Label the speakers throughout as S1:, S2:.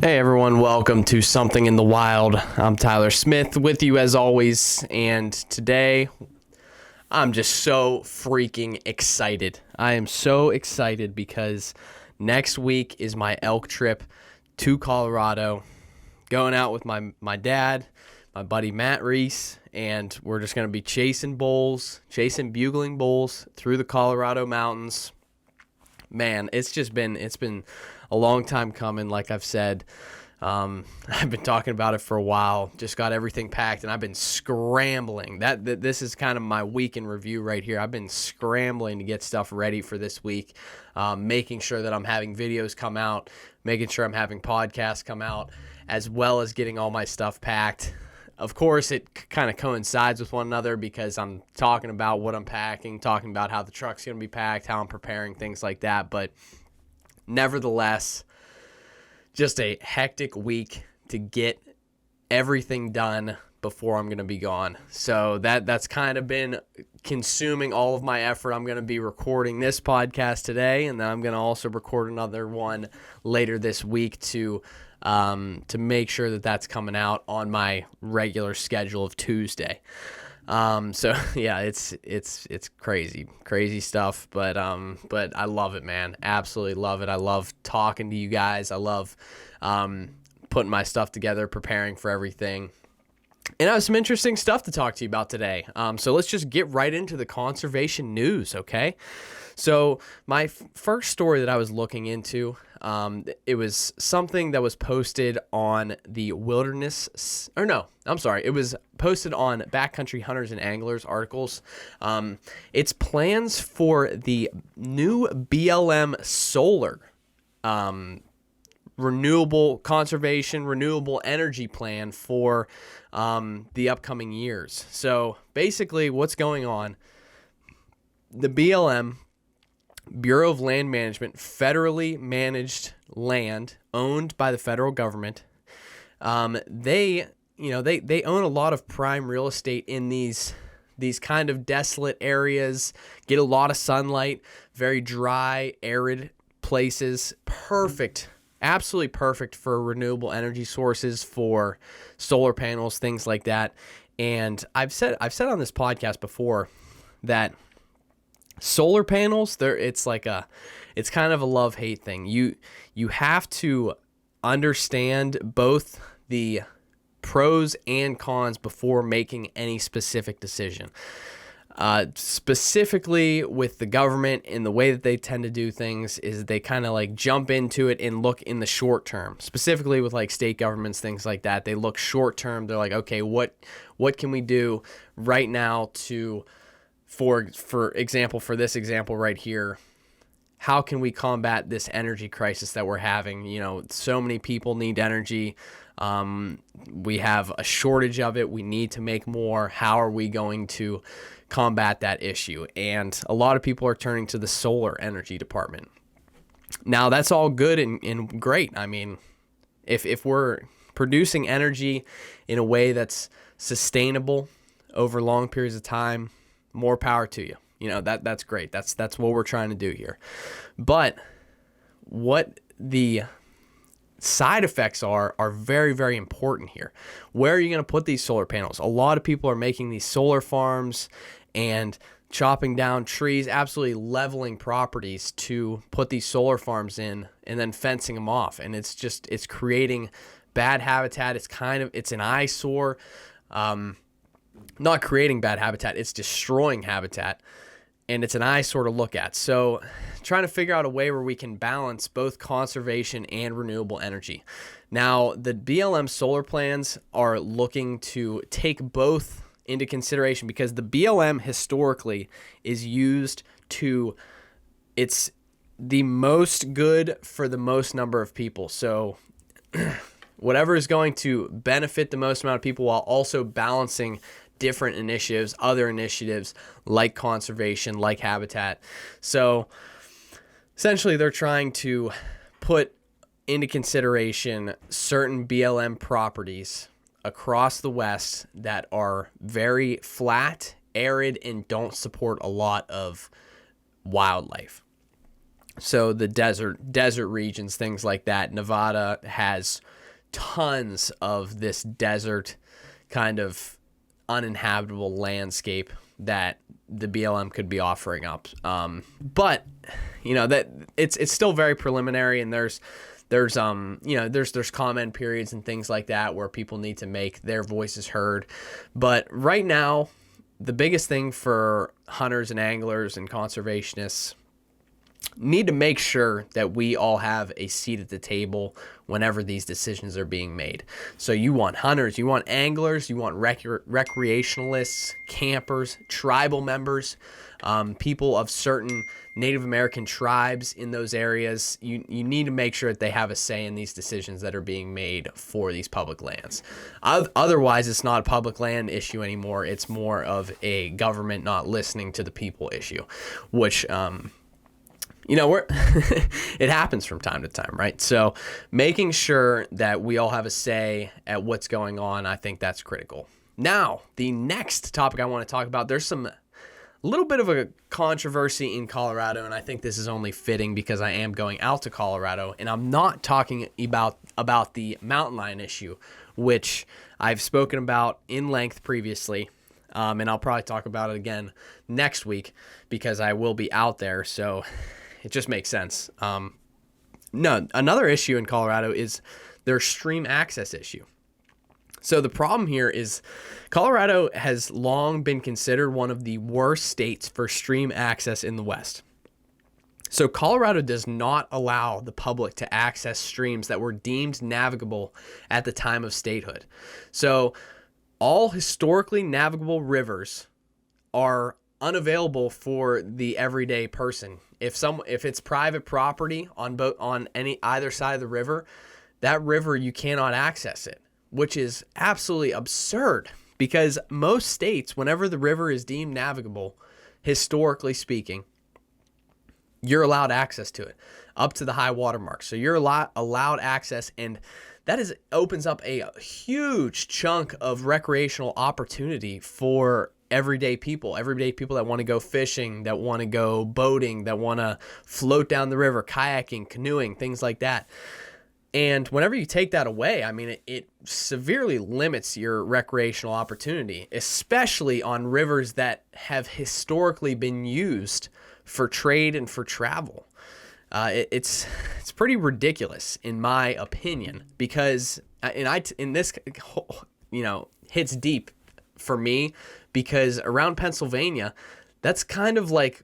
S1: Hey everyone, welcome to Something in the Wild. I'm Tyler Smith with you as always, and today I'm just so freaking excited. I am so excited because next week is my elk trip to Colorado, going out with my dad, my buddy Matt Reese, and we're just going to be chasing bugling bulls through the Colorado mountains. Man, it's been a long time coming, like I've said. I've been talking about it for a while, just got everything packed, and I've been scrambling. This is kind of my week in review right here. I've been scrambling to get stuff ready for this week, making sure that I'm having videos come out, making sure I'm having podcasts come out, as well as getting all my stuff packed. Of course, it kind of coincides with one another because I'm talking about what I'm packing, talking about how the truck's going to be packed, how I'm preparing, things like that. But nevertheless, just a hectic week to get everything done before I'm going to be gone. So that's kind of been consuming all of my effort. I'm going to be recording this podcast today, and then I'm going to also record another one later this week to make sure that that's coming out on my regular schedule of Tuesday. So yeah, it's crazy stuff, but I love it, man. Absolutely love it. I love talking to you guys. I love, putting my stuff together, preparing for everything. And I have some interesting stuff to talk to you about today. So let's just get right into the conservation news, okay? So my first story that I was looking into, it was something that was posted on the it was posted on Backcountry Hunters and Anglers articles. It's plans for the new BLM Solar renewable energy plan for the upcoming years. So basically what's going on, the BLM, Bureau of Land Management, federally managed land owned by the federal government. They own a lot of prime real estate in these kind of desolate areas, get a lot of sunlight, very dry, arid places. Perfect, absolutely perfect for renewable energy sources, for solar panels, things like that. And I've said on this podcast before that solar panels, it's kind of a love-hate thing. You have to understand both the pros and cons before making any specific decision. Specifically with the government and the way that they tend to do things is they kind of like jump into it and look in the short term. Specifically with like state governments, things like that, they look short term. They're like, okay, what can we do right now to, for this example right here, how can we combat this energy crisis that we're having? You know, so many people need energy. We have a shortage of it. We need to make more. How are we going to combat that issue? And a lot of people are turning to the solar energy department. Now, that's all good and great. I mean, if we're producing energy in a way that's sustainable over long periods of time, more power to you. You know, that's great. That's what we're trying to do here. But what the side effects are very, very important here. Where are you going to put these solar panels? A lot of people are making these solar farms and chopping down trees, absolutely leveling properties to put these solar farms in and then fencing them off. And it's creating bad habitat. It's an eyesore. Not creating bad habitat, it's destroying habitat, and it's an eyesore to look at. So trying to figure out a way where we can balance both conservation and renewable energy. Now, the BLM Solar Plans are looking to take both into consideration because the BLM historically is used to, it's the most good for the most number of people. So whatever is going to benefit the most amount of people while also balancing different initiatives, other initiatives like conservation, like habitat. So essentially they're trying to put into consideration certain BLM properties across the West that are very flat, arid, and don't support a lot of wildlife. So the desert regions, things like that. Nevada has tons of this desert kind of uninhabitable landscape that the BLM could be offering up. But that it's still very preliminary, and there's comment periods and things like that where people need to make their voices heard. But right now, the biggest thing for hunters and anglers and conservationists need to make sure that we all have a seat at the table whenever these decisions are being made. So you want hunters, you want anglers, you want recreationalists, campers, tribal members, people of certain Native American tribes in those areas. You need to make sure that they have a say in these decisions that are being made for these public lands. Otherwise, it's not a public land issue anymore. It's more of a government not listening to the people issue, which it happens from time to time, right? So making sure that we all have a say at what's going on, I think that's critical. Now, the next topic I want to talk about, there's a little bit of a controversy in Colorado, and I think this is only fitting because I am going out to Colorado, and I'm not talking about the mountain lion issue, which I've spoken about in length previously. And I'll probably talk about it again next week because I will be out there. So it just makes sense. Another issue in Colorado is their stream access issue. So the problem here is Colorado has long been considered one of the worst states for stream access in the West. So Colorado does not allow the public to access streams that were deemed navigable at the time of statehood. So all historically navigable rivers are unavailable for the everyday person. If it's private property on either side of the river, that river you cannot access it, which is absolutely absurd because most states, whenever the river is deemed navigable, historically speaking, you're allowed access to it up to the high water mark. So you're allowed access, and that opens up a huge chunk of recreational opportunity for everyday people that want to go fishing, that want to go boating, that want to float down the river, kayaking, canoeing, things like that. And whenever you take that away, I mean, it severely limits your recreational opportunity, especially on rivers that have historically been used for trade and for travel. It's pretty ridiculous in my opinion because this hits deep for me because around Pennsylvania, that's kind of like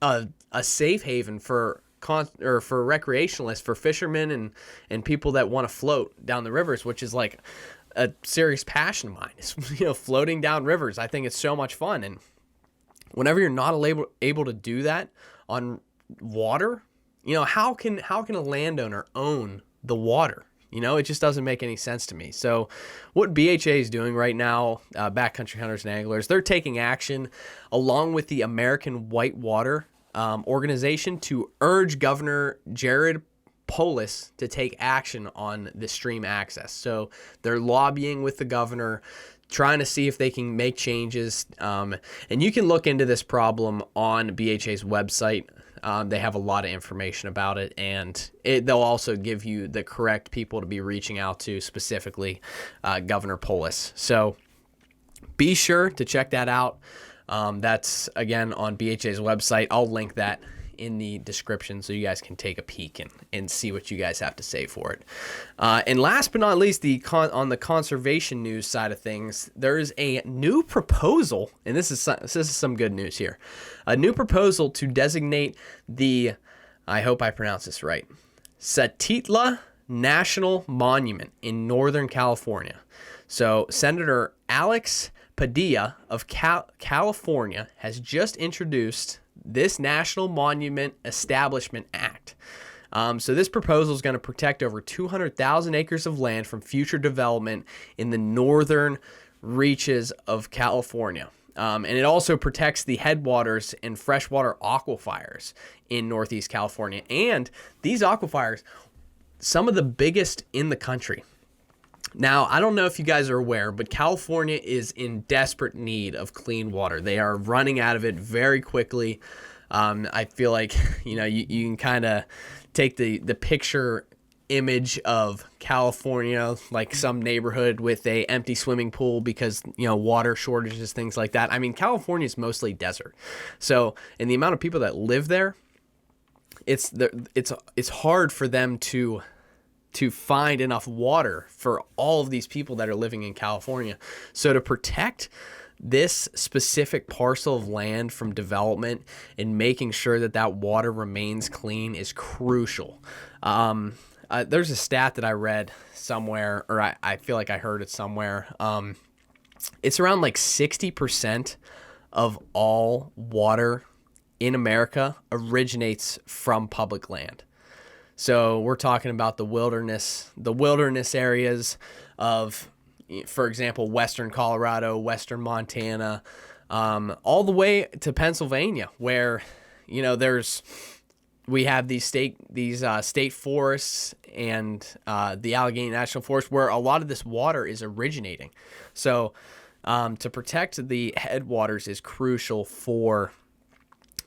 S1: a safe haven for recreationalists, for fishermen and people that want to float down the rivers, which is like a serious passion of mine. It's, floating down rivers. I think it's so much fun. And whenever you're not able to do that on water, how can a landowner own the water? It just doesn't make any sense to me. So what BHA is doing right now, Backcountry Hunters and Anglers, they're taking action along with the American Whitewater organization to urge Governor Jared Polis to take action on the stream access. So they're lobbying with the governor, trying to see if they can make changes. And you can look into this problem on BHA's website. They have a lot of information about it, and they'll also give you the correct people to be reaching out to, specifically Governor Polis. So be sure to check that out. That's, again, on BHA's website. I'll link that in the description so you guys can take a peek and see what you guys have to say for it. And last but not least, on the conservation news side of things, there's a new proposal, and this is some good news here. A new proposal to designate the, I hope I pronounce this right, Sattitla National Monument in Northern California. So Senator Alex Padilla of California has just introduced this National Monument Establishment Act. So this proposal is going to protect over 200,000 acres of land from future development in the northern reaches of California. And it also protects the headwaters and freshwater aquifers in Northeast California. And these aquifers, some of the biggest in the country. Now, I don't know if you guys are aware, but California is in desperate need of clean water. They are running out of it very quickly. I feel like, you can kind of take the picture image of California, like some neighborhood with a empty swimming pool because, water shortages, things like that. I mean, California is mostly desert. So, and the amount of people that live there, it's hard for them to find enough water for all of these people that are living in California. So to protect this specific parcel of land from development and making sure that water remains clean is crucial. There's a stat that I read somewhere, or I feel like I heard it somewhere. It's around like 60% of all water in America originates from public land. So we're talking about the wilderness areas of, for example, western Colorado, western Montana, all the way to Pennsylvania, where, we have these state forests and the Allegheny National Forest where a lot of this water is originating. So to protect the headwaters is crucial for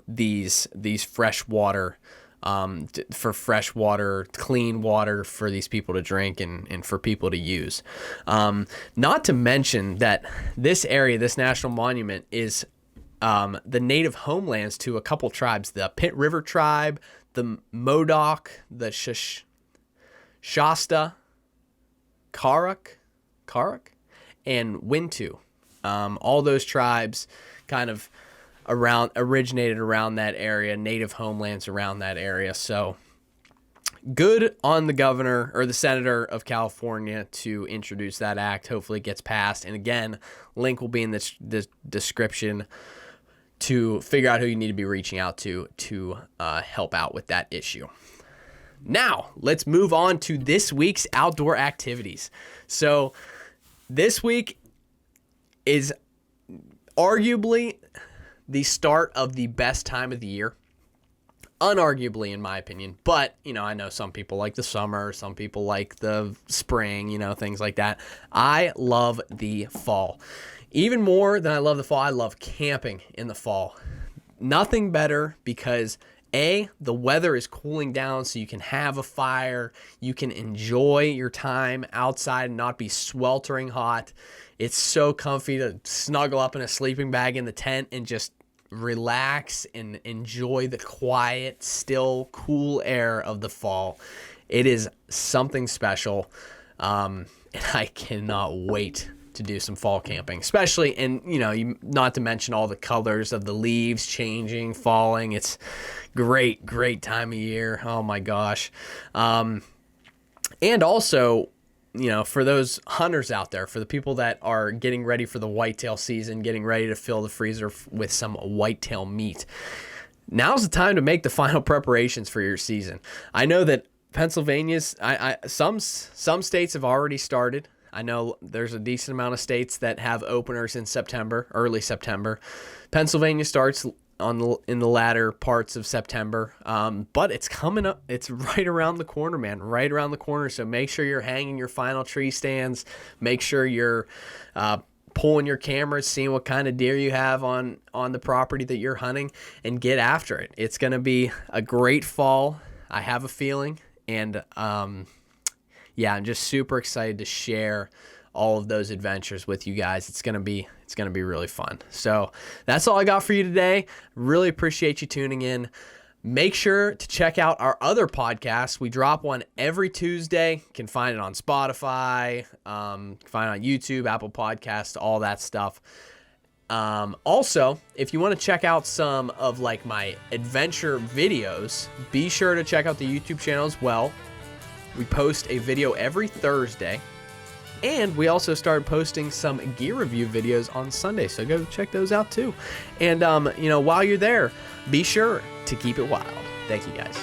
S1: these freshwater, for freshwater, clean water for these people to drink and for people to use. Not to mention that this area, this national monument, is the native homelands to a couple tribes, the Pit River tribe, the Modoc, the Shasta, Karuk, and Wintu. All those tribes kind of originated around that area, native homelands around that area. So good on the governor or the senator of California to introduce that act. Hopefully it gets passed. And again, link will be in this description to figure out who you need to be reaching out to help out with that issue. Now, let's move on to this week's outdoor activities. So this week is arguably the start of the best time of the year. Unarguably, in my opinion. But, I know some people like the summer, some people like the spring, things like that. I love the fall. Even more than I love the fall, I love camping in the fall. Nothing better because, A, the weather is cooling down so you can have a fire. You can enjoy your time outside and not be sweltering hot. It's so comfy to snuggle up in a sleeping bag in the tent and just relax and enjoy the quiet, still, cool air of the fall. It is something special, and I cannot wait to do some fall camping, especially, and not to mention all the colors of the leaves changing, falling. It's great time of year. Oh my gosh. And also, for those hunters out there, for the people that are getting ready for the whitetail season, getting ready to fill the freezer with some whitetail meat, now's the time to make the final preparations for your season. I know that Pennsylvania's, some states have already started. I know there's a decent amount of states that have openers in September, early September. Pennsylvania starts in the latter parts of September, but it's coming up. It's right around the corner, man, right around the corner. So make sure you're hanging your final tree stands. Make sure you're pulling your cameras, seeing what kind of deer you have on the property that you're hunting, and get after it. It's going to be a great fall, I have a feeling, and yeah, I'm just super excited to share all of those adventures with you guys. It's gonna be really fun. So that's all I got for you today. Really appreciate you tuning in. Make sure to check out our other podcasts. We drop one every Tuesday. You can find it on Spotify, find it on YouTube, Apple Podcasts, all that stuff. Also, if you want to check out some of my adventure videos, be sure to check out the YouTube channel as well. We post a video every Thursday, and we also started posting some gear review videos on Sunday, so go check those out too. And while you're there, be sure to keep it wild. Thank you guys.